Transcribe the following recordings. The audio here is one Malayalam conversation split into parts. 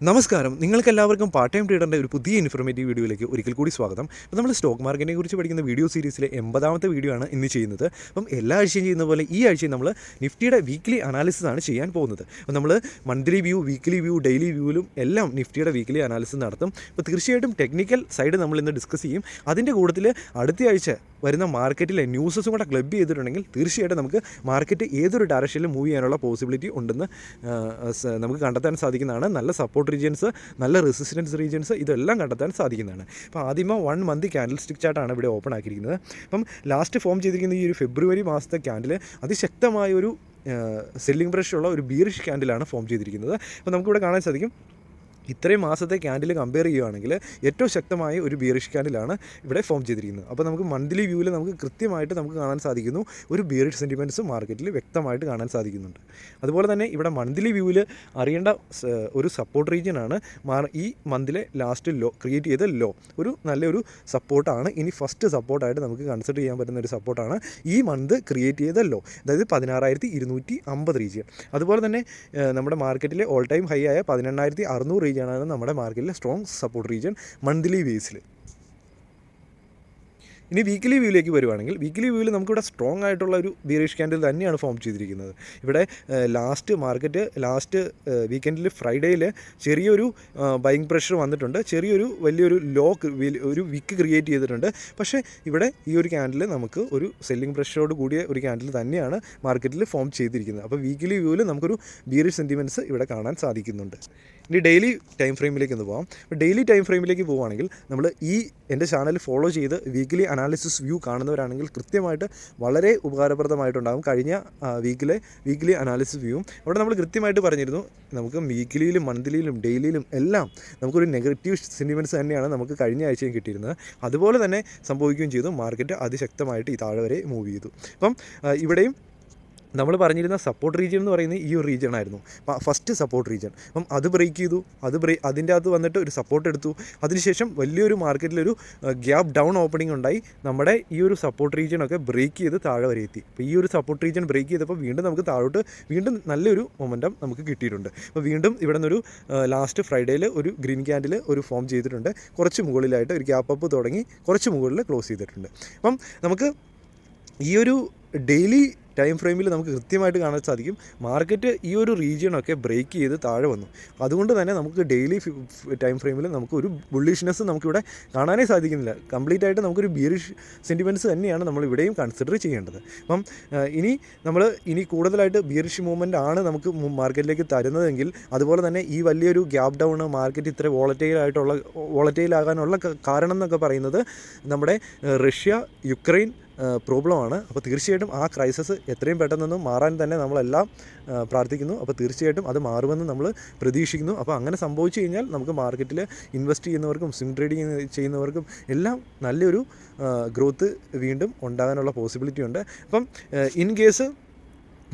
നമസ്കാരം, നിങ്ങൾക്കെല്ലാവർക്കും പാർട്ട് ടൈം ട്രേഡറിൻ്റെ ഒരു പുതിയ ഇൻഫോർമേറ്റീവ് വീഡിയോയിലേക്ക് ഒരിക്കൽ കൂടി സ്വാഗതം. അപ്പോൾ നമ്മൾ സ്റ്റോക്ക് മാർക്കറ്റിനെ കുറിച്ച് പഠിക്കുന്ന വീഡിയോ സീരീസിലെ 80ാമത്തെ വീഡിയോ ആണ് ഇന്ന് ചെയ്യുന്നത്. അപ്പം എല്ലാ ആഴ്ചയും ചെയ്യുന്ന പോലെ ഈ ആഴ്ചയും നമ്മൾ നിഫ്റ്റിയുടെ വീക്ക്ലി അനാലിസിസ് ആണ് ചെയ്യാൻ പോകുന്നത്. അപ്പോൾ നമ്മൾ monthly view, weekly view, daily വ്യൂവിലും എല്ലാം നിഫ്റ്റിയുടെ വീക്ക്ലി അനാലിസിസ് നടത്തും. അപ്പോൾ തീർച്ചയായിട്ടും ടെക്നിക്കൽ സൈഡ് നമ്മൾ ഇന്ന് ഡിസ്കസ് ചെയ്യും. അതിൻ്റെ കൂട്ടത്തിൽ അടുത്ത ആഴ്ച വരുന്ന മാർക്കറ്റിലെ ന്യൂസസും കൂടെ ക്ലബ് ചെയ്തിട്ടുണ്ടെങ്കിൽ തീർച്ചയായിട്ടും നമുക്ക് മാർക്കറ്റ് ഏതൊരു ഡയറക്ഷനിൽ മൂവ് ചെയ്യാനുള്ള പോസിബിലിറ്റി ഉണ്ടെന്ന് നമുക്ക് കണ്ടെത്താൻ സാധിക്കുന്നതാണ്. നല്ല സപ്പോർട്ട് റീജിയൻസ്, നല്ല റെസിസ്റ്റൻസ് റീജിയൻസ്, ഇതെല്ലാം കണ്ടെത്താൻ സാധിക്കുന്നതാണ്. അപ്പോൾ ആദ്യമേ 1 മന്ത് ക്യാൻഡിൽ സ്റ്റിക് ചാർട്ടാണ് ഇവിടെ ഓപ്പൺ ആക്കിയിരിക്കുന്നത്. അപ്പം ലാസ്റ്റ് ഫോം ചെയ്തിരിക്കുന്ന ഈ ഒരു ഫെബ്രുവരി മാസത്തെ ക്യാൻഡിൽ അതിശക്തമായ ഒരു സെല്ലിംഗ് പ്രഷറുള്ള ഒരു ബീറിഷ് ക്യാൻഡിലാണ് ഫോം ചെയ്തിരിക്കുന്നത്. അപ്പോൾ നമുക്കിവിടെ കാണാൻ സാധിക്കും, ഇത്രയും മാസത്തെ ക്യാൻഡിൽ കമ്പയർ ചെയ്യുകയാണെങ്കിൽ ഏറ്റവും ശക്തമായ ഒരു ബീറിഷ് ക്യാൻഡിലാണ് ഇവിടെ ഫോം ചെയ്തിരിക്കുന്നത്. അപ്പോൾ നമുക്ക് മന്ത്ലി വ്യൂവിൽ നമുക്ക് കൃത്യമായിട്ട് നമുക്ക് കാണാൻ സാധിക്കുന്നു, ഒരു ബീറിഷ് സെൻറ്റിമെൻറ്റ്സ് മാർക്കറ്റിൽ വ്യക്തമായിട്ട് കാണാൻ സാധിക്കുന്നുണ്ട്. അതുപോലെ തന്നെ ഇവിടെ മന്ത്ലി വ്യൂവിൽ അറിയേണ്ട ഒരു സപ്പോർട്ട് റീജിയനാണ് ഈ മന്തിലെ ലാസ്റ്റ് ലോ ക്രിയേറ്റ് ചെയ്ത ലോ. ഒരു നല്ലൊരു സപ്പോർട്ടാണ്. ഇനി ഫസ്റ്റ് സപ്പോർട്ടായിട്ട് നമുക്ക് കൺസിഡർ ചെയ്യാൻ പറ്റുന്ന ഒരു സപ്പോർട്ടാണ് ഈ മന്ത് ക്രിയേറ്റ് ചെയ്ത ലോ, അതായത് 16,250 റീജിയൻ. അതുപോലെ തന്നെ നമ്മുടെ മാർക്കറ്റിലെ ഓൾ ടൈം ഹൈ ആയ 18,600 റീജിയൻ ആണ് നമ്മുടെ മാർക്കറ്റിലെ സ്ട്രോങ് സപ്പോർട്ട് റീജിയൻ മന്ത്ലി ബേസിൽ. ഇനി വീക്ക്ലി വ്യൂവിലേക്ക് വരുവാണെങ്കിൽ, വീക്ക്ലി വ്യൂവിൽ നമുക്കിവിടെ സ്ട്രോങ് ആയിട്ടുള്ള ഒരു ബീറിഷ് ക്യാൻഡിൽ തന്നെയാണ് ഫോം ചെയ്തിരിക്കുന്നത്. ഇവിടെ ലാസ്റ്റ് വീക്കെൻഡിൽ ഫ്രൈഡേയിൽ ചെറിയൊരു ബൈങ് പ്രഷർ വന്നിട്ടുണ്ട്, വലിയൊരു ഒരു വിക്ക് ക്രിയേറ്റ് ചെയ്തിട്ടുണ്ട്. പക്ഷേ ഇവിടെ ഈ ഒരു ക്യാൻഡിൽ നമുക്ക് ഒരു സെല്ലിംഗ് പ്രഷറോട് കൂടിയ ഒരു ക്യാൻഡിൽ തന്നെയാണ് മാർക്കറ്റിൽ ഫോം ചെയ്തിരിക്കുന്നത്. അപ്പോൾ വീക്ക്ലി വ്യൂവിൽ നമുക്കൊരു ബീറിഷ് സെൻറ്റിമെൻറ്റ്സ് ഇവിടെ കാണാൻ സാധിക്കുന്നുണ്ട്. ഇനി ഡെയിലി ടൈം ഫ്രെയിമിലേക്ക് ഒന്ന് പോകാം. അപ്പോൾ ഡെയിലി ടൈം ഫ്രെയിമിലേക്ക് പോവുകയാണെങ്കിൽ നമ്മൾ എൻ്റെ ചാനൽ ഫോളോ ചെയ്ത് വീക്ക്ലി അനാലിസിസ് വ്യൂ കാണുന്നവരാണെങ്കിൽ കൃത്യമായിട്ട് വളരെ ഉപകാരപ്രദമായിട്ടുണ്ടാകും കഴിഞ്ഞ വീക്ക്ലി അനാലിസിസ് വ്യൂവും. അവിടെ നമ്മൾ കൃത്യമായിട്ട് പറഞ്ഞിരുന്നു, നമുക്ക് വീക്ക്ലിയിലും മന്ത്ലിയിലും ഡെയിലിയിലും എല്ലാം നമുക്കൊരു നെഗറ്റീവ് സെൻറ്റിമെൻറ്റ്സ് തന്നെയാണ് നമുക്ക് കഴിഞ്ഞ ആഴ്ചയും കിട്ടിയിരുന്നത്. അതുപോലെ തന്നെ സംഭവിക്കുകയും ചെയ്തു. മാർക്കറ്റ് അതിശക്തമായിട്ട് ഈ താഴെ വരെ മൂവ് ചെയ്തു. അപ്പം ഇവിടെയും നമ്മൾ പറഞ്ഞിരുന്ന സപ്പോർട്ട് റീജിയൻ എന്ന് പറയുന്നത് ഈ ഒരു റീജിയൻ ആയിരുന്നു, ഫസ്റ്റ് സപ്പോർട്ട് റീജിയൻ. അപ്പം അത് ബ്രേക്ക് ചെയ്തു, അതിൻ്റെ അകത്ത് വന്നിട്ട് ഒരു സപ്പോർട്ട് എടുത്തു. അതിനുശേഷം വലിയൊരു മാർക്കറ്റിലൊരു ഗ്യാപ്പ് ഡൗൺ ഓപ്പണിംഗ് ഉണ്ടായി. നമ്മുടെ ഈ ഒരു സപ്പോർട്ട് റീജിയനൊക്കെ ബ്രേക്ക് ചെയ്ത് താഴെ വരെ എത്തി. അപ്പോൾ ഈ ഒരു സപ്പോർട്ട് റീജിയൻ ബ്രേക്ക് ചെയ്തപ്പോൾ വീണ്ടും നമുക്ക് താഴോട്ട് വീണ്ടും നല്ലൊരു മൊമെൻറ്റം നമുക്ക് കിട്ടിയിട്ടുണ്ട്. അപ്പോൾ വീണ്ടും ഇവിടെ നിന്നൊരു ലാസ്റ്റ് ഫ്രൈഡേയിൽ ഒരു ഗ്രീൻ ക്യാൻഡിൽ ഒരു ഫോം ചെയ്തിട്ടുണ്ട്. കുറച്ച് മുകളിലായിട്ട് ഒരു ഗ്യാപ്പ് അപ്പ് തുടങ്ങി കുറച്ച് മുകളിൽ ക്ലോസ് ചെയ്തിട്ടുണ്ട്. അപ്പം നമുക്ക് ഈ ഒരു ഡെയിലി ടൈം ഫ്രെയിമിൽ നമുക്ക് കൃത്യമായിട്ട് കാണാൻ സാധിക്കും, മാർക്കറ്റ് ഈ ഒരു റീജിയനൊക്കെ ബ്രേക്ക് ചെയ്ത് താഴെ വന്നു. അതുകൊണ്ട് തന്നെ നമുക്ക് ഡെയിലി ടൈം ഫ്രെയിമിൽ നമുക്കൊരു ബുള്ളിഷ്നെസ് നമുക്കിവിടെ കാണാനേ സാധിക്കുന്നില്ല. കംപ്ലീറ്റ് ആയിട്ട് നമുക്കൊരു ബീറിഷ് സെൻറ്റിമെൻറ്റ്സ് തന്നെയാണ് നമ്മൾ ഇവിടെയും കൺസിഡർ ചെയ്യേണ്ടത്. അപ്പം ഇനി കൂടുതലായിട്ട് ബീറിഷ് മൂവ്മെൻ്റ് ആണ് നമുക്ക് മാർക്കറ്റിലേക്ക് തരുന്നതെങ്കിൽ, അതുപോലെ തന്നെ ഈ വലിയൊരു ഗ്യാപ്പ് ഡൗൺ മാർക്കറ്റ് ഇത്ര വോളറ്റൈലാകാനുള്ള കാരണം എന്നൊക്കെ പറയുന്നത് നമ്മുടെ റഷ്യ യുക്രൈൻ പ്രോബ്ലമാണ്. അപ്പോൾ തീർച്ചയായിട്ടും ആ ക്രൈസിസ് എത്രയും പെട്ടെന്നൊന്നും മാറാൻ തന്നെ നമ്മളെല്ലാം പ്രാർത്ഥിക്കുന്നു. അപ്പോൾ തീർച്ചയായിട്ടും അത് മാറുമെന്ന് നമ്മൾ പ്രതീക്ഷിക്കുന്നു. അപ്പോൾ അങ്ങനെ സംഭവിച്ചു കഴിഞ്ഞാൽ നമുക്ക് മാർക്കറ്റിൽ ഇൻവെസ്റ്റ് ചെയ്യുന്നവർക്കും സ്വിംഗ് ട്രേഡിങ് ചെയ്യുന്നവർക്കും എല്ലാം നല്ലൊരു ഗ്രോത്ത് വീണ്ടും ഉണ്ടാകാനുള്ള പോസിബിലിറ്റി ഉണ്ട്. അപ്പം ഇൻ കേസ്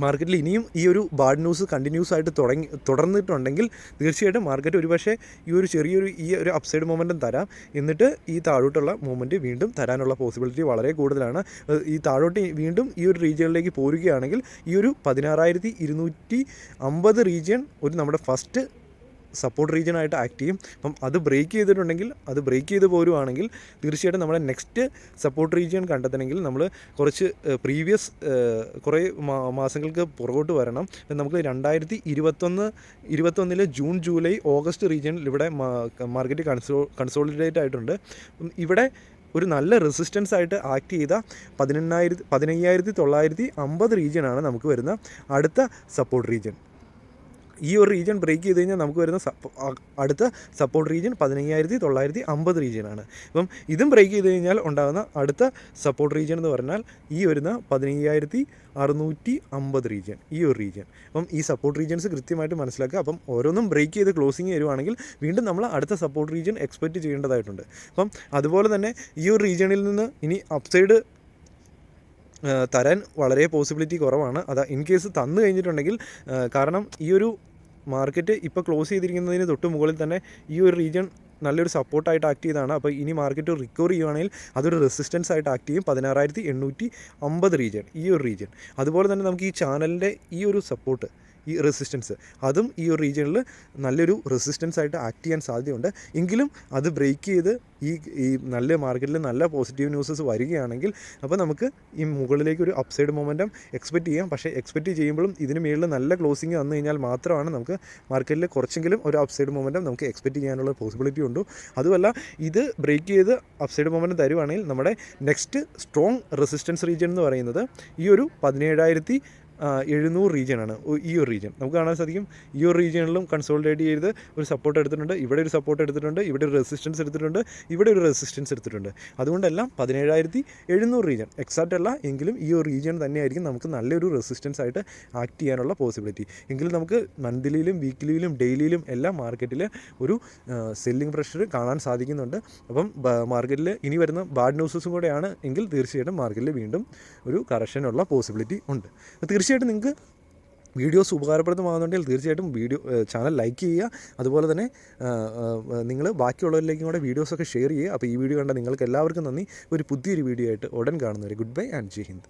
മാർക്കറ്റിൽ ഇനിയും ഈ ഒരു ബാഡ് ന്യൂസ് കണ്ടിന്യൂസ് ആയിട്ട് തുടർന്നിട്ടുണ്ടെങ്കിൽ തീർച്ചയായിട്ടും മാർക്കറ്റ് ഒരുപക്ഷെ ഈ ഒരു അപ്സൈഡ് മൊമെൻറ്റം തരാം, എന്നിട്ട് ഈ താഴോട്ടുള്ള മൂവ്മെൻറ്റ് വീണ്ടും തരാനുള്ള പോസിബിലിറ്റി വളരെ കൂടുതലാണ്. ഈ താഴോട്ട് വീണ്ടും ഈ ഒരു റീജിയനിലേക്ക് പോരുകയാണെങ്കിൽ ഈ ഒരു 16,250 റീജിയൻ ഒരു നമ്മുടെ ഫസ്റ്റ് സപ്പോർട്ട് റീജിയനായിട്ട് ആക്ട് ചെയ്യും. അപ്പം അത് ബ്രേക്ക് ചെയ്ത് പോരുവാണെങ്കിൽ തീർച്ചയായിട്ടും നമ്മുടെ നെക്സ്റ്റ് സപ്പോർട്ട് റീജിയൻ കണ്ടെത്തണമെങ്കിൽ നമ്മൾ കുറേ മാസങ്ങൾക്ക് പുറകോട്ട് വരണം. നമുക്ക് 2021 ജൂൺ ജൂലൈ ഓഗസ്റ്റ് റീജിയനിൽ ഇവിടെ മാർക്കറ്റ് കൺസോളിഡേറ്റ് ആയിട്ടുണ്ട്. ഇവിടെ ഒരു നല്ല റെസിസ്റ്റൻസ് ആയിട്ട് ആക്ട് ചെയ്ത 15,950 റീജിയനാണ് നമുക്ക് വരുന്ന അടുത്ത സപ്പോർട്ട് റീജിയൻ. ഈ ഒരു റീജിയൻ ബ്രേക്ക് ചെയ്ത് കഴിഞ്ഞാൽ നമുക്ക് വരുന്ന അടുത്ത സപ്പോർട്ട് റീജിയൻ 15,950 റീജിയനാണ്. അപ്പം ഇതും ബ്രേക്ക് ചെയ്ത് കഴിഞ്ഞാൽ ഉണ്ടാകുന്ന അടുത്ത സപ്പോർട്ട് റീജിയൻ എന്ന് പറഞ്ഞാൽ ഈ വരുന്ന 15,650 റീജിയൻ, ഈ ഒരു റീജിയൻ. അപ്പം ഈ സപ്പോർട്ട് റീജിയൻസ് കൃത്യമായിട്ട് മനസ്സിലാക്കുക. അപ്പം ഓരോന്നും ബ്രേക്ക് ചെയ്ത് ക്ലോസിങ് വരുവാണെങ്കിൽ വീണ്ടും നമ്മൾ അടുത്ത സപ്പോർട്ട് റീജിയൻ എക്സ്പെക്റ്റ് ചെയ്യേണ്ടതായിട്ടുണ്ട്. അപ്പം അതുപോലെ തന്നെ ഈ ഒരു റീജിയണിൽ നിന്ന് ഇനി അപ്സൈഡ് തരാൻ വളരെ പോസിബിലിറ്റി കുറവാണ്. ഇൻ കേസ് തന്നു കഴിഞ്ഞിട്ടുണ്ടെങ്കിൽ, കാരണം ഈ ഒരു മാർക്കറ്റ് ഇപ്പോൾ ക്ലോസ് ചെയ്തിരിക്കുന്നതിന് തൊട്ട് മുകളിൽ തന്നെ ഈ ഒരു റീജിയൻ നല്ലൊരു സപ്പോർട്ടായിട്ട് ആക്ട് ചെയ്തതാണ്. അപ്പോൾ ഇനി മാർക്കറ്റ് റിക്കവർ ചെയ്യുകയാണെങ്കിൽ അതൊരു റെസിസ്റ്റൻസ് ആയിട്ട് ആക്ട് ചെയ്യും, 16,850 റീജിയൻ, ഈ ഒരു റീജിയൻ. അതുപോലെ തന്നെ നമുക്ക് ഈ ചാനലിൻ്റെ ഈ ഒരു സപ്പോർട്ട് ഈ റെസിസ്റ്റൻസ്, അതും ഈ ഒരു റീജിയണിൽ നല്ലൊരു റെസിസ്റ്റൻസ് ആയിട്ട് ആക്ട് ചെയ്യാൻ സാധ്യതയുണ്ട്. എങ്കിലും അത് ബ്രേക്ക് ചെയ്ത് ഈ നല്ല മാർക്കറ്റിൽ നല്ല പോസിറ്റീവ് ന്യൂസസ് വരികയാണെങ്കിൽ അപ്പോൾ നമുക്ക് ഈ മുകളിലേക്ക് ഒരു അപ്സൈഡ് മൊമെൻറ്റം എക്സ്പെക്റ്റ് ചെയ്യാം. പക്ഷേ എക്സ്പെക്റ്റ് ചെയ്യുമ്പോഴും ഇതിന് മുകളിൽ നല്ല ക്ലോസിങ് വന്നു കഴിഞ്ഞാൽ മാത്രമാണ് നമുക്ക് മാർക്കറ്റിൽ കുറച്ചെങ്കിലും ഒരു അപ്സൈഡ് മൊമെൻറ്റം നമുക്ക് എക്സ്പെക്റ്റ് ചെയ്യാനുള്ള പോസിബിലിറ്റി ഉണ്ട്. അതുമല്ല, ഇത് ബ്രേക്ക് ചെയ്ത് അപ്സൈഡ് മൊമെൻറ്റം തരുവാണെങ്കിൽ നമ്മുടെ നെക്സ്റ്റ് സ്ട്രോങ് റെസിസ്റ്റൻസ് റീജിയൻ എന്ന് പറയുന്നത് ഈ ഒരു 17,700 റീജിയനാണ്. ഈ ഒരു റീജിയൻ നമുക്ക് കാണാൻ സാധിക്കും. ഈ ഒരു റീജിയനിലും കൺസോളിഡേറ്റ് ചെയ്ത് ഒരു സപ്പോർട്ട് എടുത്തിട്ടുണ്ട്, ഇവിടെ ഒരു സപ്പോർട്ട് എടുത്തിട്ടുണ്ട്, ഇവിടെ ഒരു റെസിസ്റ്റൻസ് എടുത്തിട്ടുണ്ട്, ഇവിടെ ഒരു റെസിസ്റ്റൻസ് എടുത്തിട്ടുണ്ട്. അതുകൊണ്ടെല്ലാം 17,700 റീജിയൻ എക്സാക്റ്റ് അല്ല എങ്കിലും ഈ ഒരു റീജിയൻ തന്നെയായിരിക്കും നമുക്ക് നല്ലൊരു റെസിസ്റ്റൻസ് ആയിട്ട് ആക്ട് ചെയ്യാനുള്ള പോസിബിലിറ്റി. എങ്കിലും നമുക്ക് മന്ത്ലിയിലും വീക്ക്ലിയിലും ഡെയിലിയിലും എല്ലാം മാർക്കറ്റിൽ ഒരു സെല്ലിംഗ് പ്രഷർ കാണാൻ സാധിക്കുന്നുണ്ട്. അപ്പം മാർക്കറ്റിൽ ഇനി വരുന്ന ബാഡ് ന്യൂസസും കൂടെയാണ് എങ്കിൽ തീർച്ചയായിട്ടും മാർക്കറ്റിൽ വീണ്ടും ഒരു കറക്ഷനുള്ള പോസിബിലിറ്റി ഉണ്ട്. തീർച്ചയായിട്ടും നിങ്ങൾക്ക് വീഡിയോസ് ഉപകാരപ്രദമാകുന്നുണ്ടെങ്കിൽ തീർച്ചയായിട്ടും ചാനൽ ലൈക്ക് ചെയ്യുക. അതുപോലെ തന്നെ നിങ്ങൾ ബാക്കിയുള്ളവരിലേക്കും കൂടെ വീഡിയോസൊക്കെ ഷെയർ ചെയ്യുക. അപ്പോൾ ഈ വീഡിയോ കണ്ട നിങ്ങൾക്ക് എല്ലാവർക്കും നന്ദി. ഒരു പുതിയൊരു വീഡിയോ ആയിട്ട് ഉടൻ കാണുന്നവരെ good bye and Jai Hind.